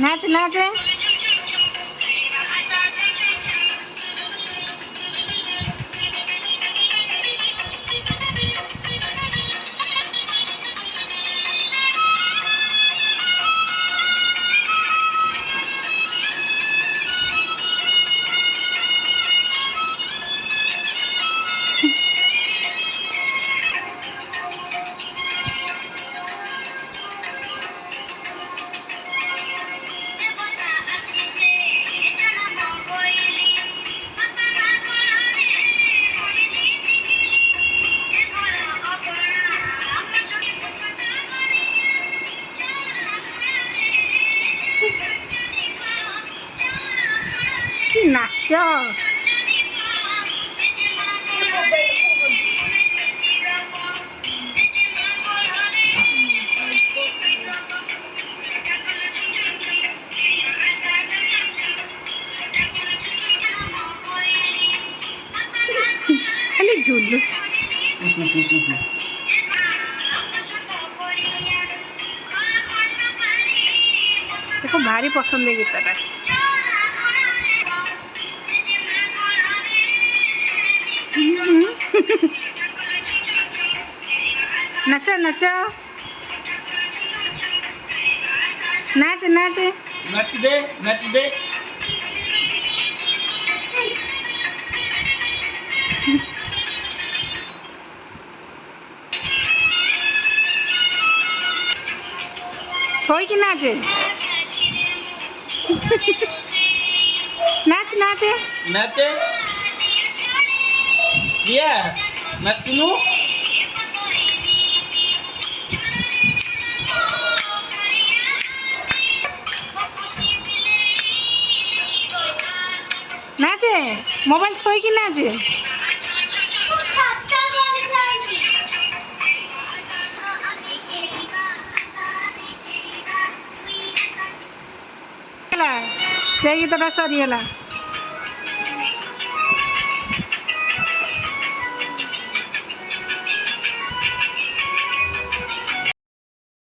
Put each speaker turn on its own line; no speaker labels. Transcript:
नाच नाच কি নাচ খালি ঝুলুছি देखो भारी पसंद है गीतटा नाच नाच नाच नाच
नच दे नच दे
होई कि नाच नाच नाच
नच दिया नचनू
नाच मोबाइल थोई कि नाच से गीतटा सरीगला।